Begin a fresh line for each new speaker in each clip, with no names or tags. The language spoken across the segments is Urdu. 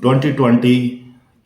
2020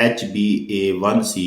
HbA1c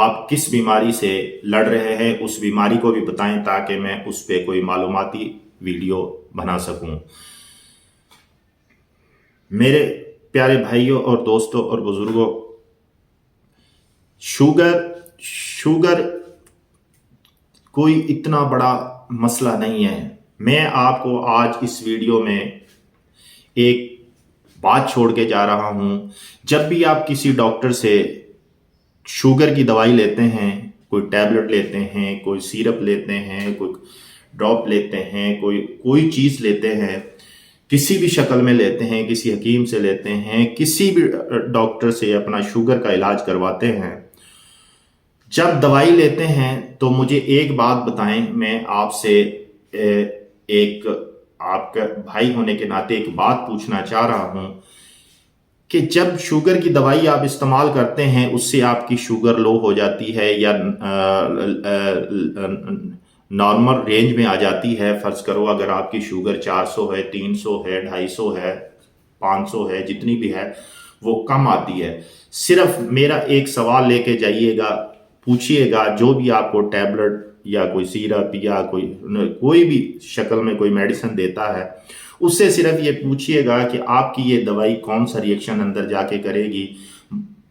آپ کس بیماری سے لڑ رہے ہیں اس بیماری کو بھی بتائیں تاکہ میں اس پہ کوئی معلوماتی ویڈیو بنا سکوں۔ میرے پیارے بھائیوں اور دوستوں اور بزرگوں، شوگر کوئی اتنا بڑا مسئلہ نہیں ہے۔ میں آپ کو آج اس ویڈیو میں ایک بات چھوڑ کے جا رہا ہوں۔ جب بھی آپ کسی ڈاکٹر سے شوگر کی دوائی لیتے ہیں، کوئی ٹیبلٹ لیتے ہیں، کوئی سیرپ لیتے ہیں، کوئی ڈراپ لیتے ہیں، کوئی چیز لیتے ہیں، کسی بھی شکل میں لیتے ہیں، کسی حکیم سے لیتے ہیں، کسی بھی ڈاکٹر سے اپنا شوگر کا علاج کرواتے ہیں، جب دوائی لیتے ہیں تو مجھے ایک بات بتائیں۔ میں آپ سے ایک آپ کا بھائی ہونے کے ناطے ایک بات پوچھنا چاہ رہا ہوں کہ جب شوگر کی دوائی آپ استعمال کرتے ہیں، اس سے آپ کی شوگر لو ہو جاتی ہے یا نارمل رینج میں آ جاتی ہے۔ فرض کرو اگر آپ کی شوگر 400 ہے، 300 ہے، 250 ہے، 500 ہے، جتنی بھی ہے وہ کم آتی ہے۔ صرف میرا ایک سوال لے کے جائیے گا، پوچھئے گا جو بھی آپ کو ٹیبلٹ یا کوئی سیرپ یا کوئی بھی شکل میں کوئی میڈیسن دیتا ہے، اس سے صرف یہ پوچھئے گا کہ آپ کی یہ دوائی کون سا ریئیکشن اندر جا کے کرے گی۔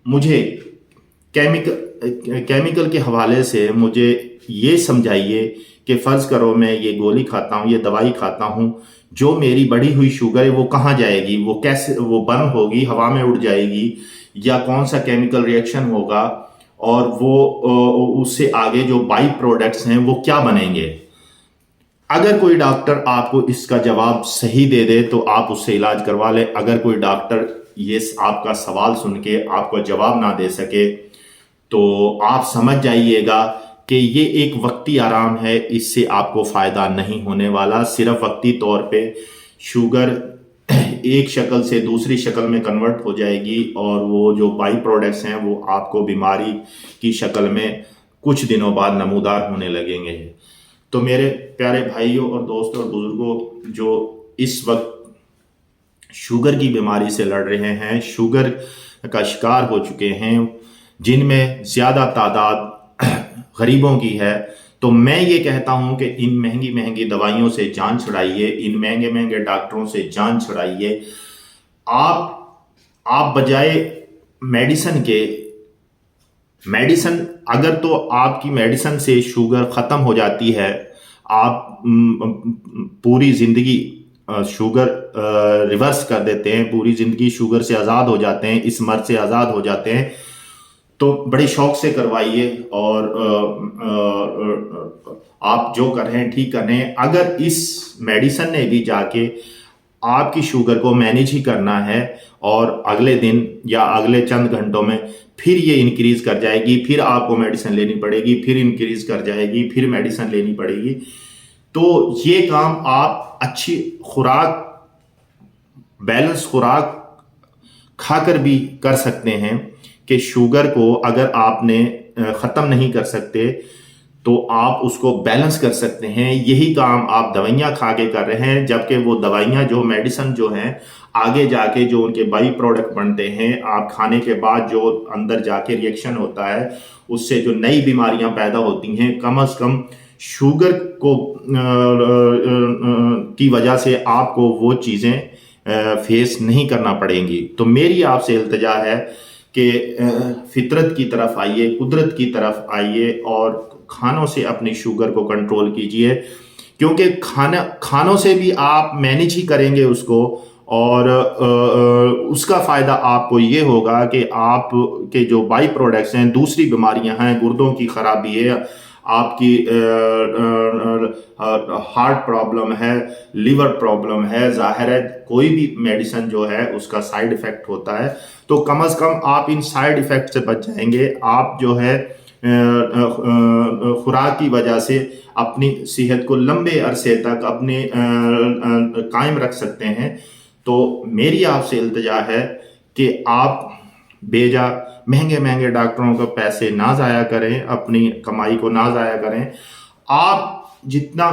مجھے کیمیکل کے حوالے سے مجھے یہ سمجھائیے کہ فرض کرو میں یہ گولی کھاتا ہوں، یہ دوائی کھاتا ہوں، جو میری بڑھی ہوئی شوگر ہے وہ کہاں جائے گی؟ وہ کیسے وہ برن ہوگی، ہوا میں اڑ جائے گی، یا کون سا کیمیکل ریئیکشن ہوگا، اور وہ اس سے آگے جو بائی پروڈکٹس ہیں وہ کیا بنیں گے؟ اگر کوئی ڈاکٹر آپ کو اس کا جواب صحیح دے دے تو آپ اس سے علاج کروا لیں۔ اگر کوئی ڈاکٹر یہ آپ کا سوال سن کے آپ کو جواب نہ دے سکے تو آپ سمجھ جائیے گا کہ یہ ایک وقتی آرام ہے، اس سے آپ کو فائدہ نہیں ہونے والا۔ صرف وقتی طور پہ شوگر ایک شکل سے دوسری شکل میں کنورٹ ہو جائے گی، اور وہ جو بائی پروڈکٹس ہیں وہ آپ کو بیماری کی شکل میں کچھ دنوں بعد نمودار ہونے لگیں گے۔ تو میرے پیارے بھائیوں اور دوستوں اور بزرگوں، جو اس وقت شوگر کی بیماری سے لڑ رہے ہیں، شوگر کا شکار ہو چکے ہیں، جن میں زیادہ تعداد غریبوں کی ہے، تو میں یہ کہتا ہوں کہ ان مہنگی مہنگی دوائیوں سے جان چھڑائیے، ان مہنگے مہنگے ڈاکٹروں سے جان چھڑائیے۔ آپ بجائے میڈیسن کے، میڈیسن اگر تو آپ کی میڈیسن سے شوگر ختم ہو جاتی ہے، آپ پوری زندگی شوگر ریورس کر دیتے ہیں، پوری زندگی شوگر سے آزاد ہو جاتے ہیں، اس مرض سے آزاد ہو جاتے ہیں، تو بڑے شوق سے کروائیے، اور آپ جو کر رہے ہیں ٹھیک کر رہے ہیں۔ اگر اس میڈیسن نے بھی جا کے آپ کی شوگر کو مینیج ہی کرنا ہے، اور اگلے دن یا اگلے چند گھنٹوں میں پھر یہ انکریز کر جائے گی، پھر آپ کو میڈیسن لینی پڑے گی، پھر انکریز کر جائے گی، پھر میڈیسن لینی پڑے گی، تو یہ کام آپ اچھی خوراک، بیلنس خوراک کھا کر بھی کر سکتے ہیں، کہ شوگر کو اگر آپ نے ختم نہیں کر سکتے تو آپ اس کو بیلنس کر سکتے ہیں۔ یہی کام آپ دوائیاں کھا کے کر رہے ہیں، جبکہ وہ دوائیاں جو میڈیسن جو ہیں آگے جا کے جو ان کے بائی پروڈکٹ بنتے ہیں، آپ کھانے کے بعد جو اندر جا کے ریئیکشن ہوتا ہے، اس سے جو نئی بیماریاں پیدا ہوتی ہیں، کم از کم شوگر کو کی وجہ سے آپ کو وہ چیزیں فیس نہیں کرنا پڑیں گی۔ تو میری آپ سے التجا ہے کہ فطرت کی طرف آئیے، قدرت کی طرف آئیے، اور کھانوں سے اپنی شوگر کو کنٹرول کیجئے، کیونکہ کھانوں سے بھی آپ مینیج ہی کریں گے اس کو، اور اس کا فائدہ آپ کو یہ ہوگا کہ آپ کے جو بائی پروڈکٹس ہیں، دوسری بیماریاں ہیں، گردوں کی خرابی ہے، آپ کی ہارٹ پرابلم ہے، لیور پرابلم ہے، ظاہر ہے کوئی بھی میڈیسن جو ہے اس کا سائیڈ ایفیکٹ ہوتا ہے، تو کم از کم آپ ان سائیڈ ایفیکٹ سے بچ جائیں گے۔ آپ جو ہے خوراک کی وجہ سے اپنی صحت کو لمبے عرصے تک اپنے قائم رکھ سکتے ہیں۔ تو میری آپ سے التجا ہے کہ آپ بیجا مہنگے مہنگے ڈاکٹروں کو پیسے نہ ضائع کریں، اپنی کمائی کو نہ ضائع کریں۔ آپ جتنا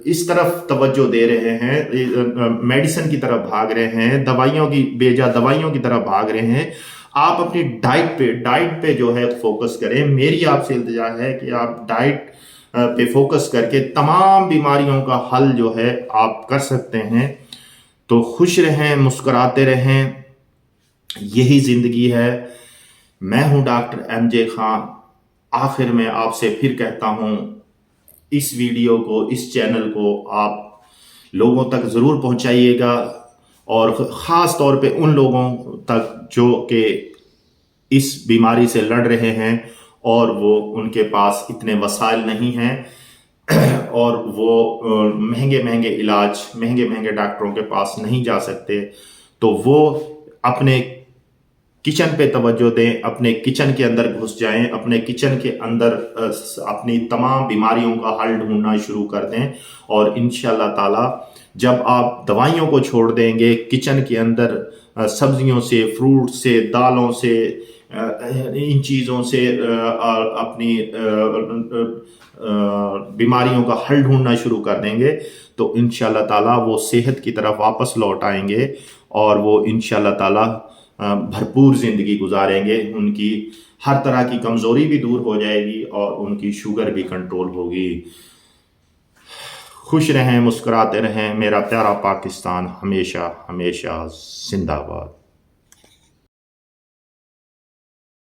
اس طرف توجہ دے رہے ہیں، میڈیسن کی طرف بھاگ رہے ہیں، دوائیوں کی بیجا دوائیوں کی طرف بھاگ رہے ہیں، آپ اپنی ڈائٹ پہ جو ہے فوکس کریں. میری آپ سے التجا ہے کہ آپ ڈائٹ پہ فوکس کر کے تمام بیماریوں کا حل جو ہے آپ کر سکتے ہیں. تو خوش رہیں، مسکراتے رہیں، یہی زندگی ہے. میں ہوں ڈاکٹر ایم جے خان. آخر میں آپ سے پھر کہتا ہوں، اس ویڈیو کو، اس چینل کو آپ لوگوں تک ضرور پہنچائیے گا، اور خاص طور پہ ان لوگوں تک جو کہ اس بیماری سے لڑ رہے ہیں اور وہ ان کے پاس اتنے وسائل نہیں ہیں اور وہ مہنگے علاج، مہنگے ڈاکٹروں کے پاس نہیں جا سکتے. تو وہ اپنے کچن پہ توجہ دیں، اپنے کچن کے اندر گھس جائیں، اپنے کچن کے اندر اپنی تمام بیماریوں کا حل ڈھونڈنا شروع کر دیں. اور انشاءاللہ تعالی جب آپ دوائیوں کو چھوڑ دیں گے، کچن کے اندر سبزیوں سے، فروٹ سے، دالوں سے، ان چیزوں سے اپنی بیماریوں کا حل ڈھونڈنا شروع کر دیں گے، تو انشاءاللہ تعالی وہ صحت کی طرف واپس لوٹ آئیں گے، اور وہ انشاءاللہ تعالی بھرپور زندگی گزاریں گے. ان کی ہر طرح کی کمزوری بھی دور ہو جائے گی اور ان کی شوگر بھی کنٹرول ہوگی. خوش رہیں، مسکراتے رہیں. میرا پیارا پاکستان ہمیشہ ہمیشہ زندہ باد.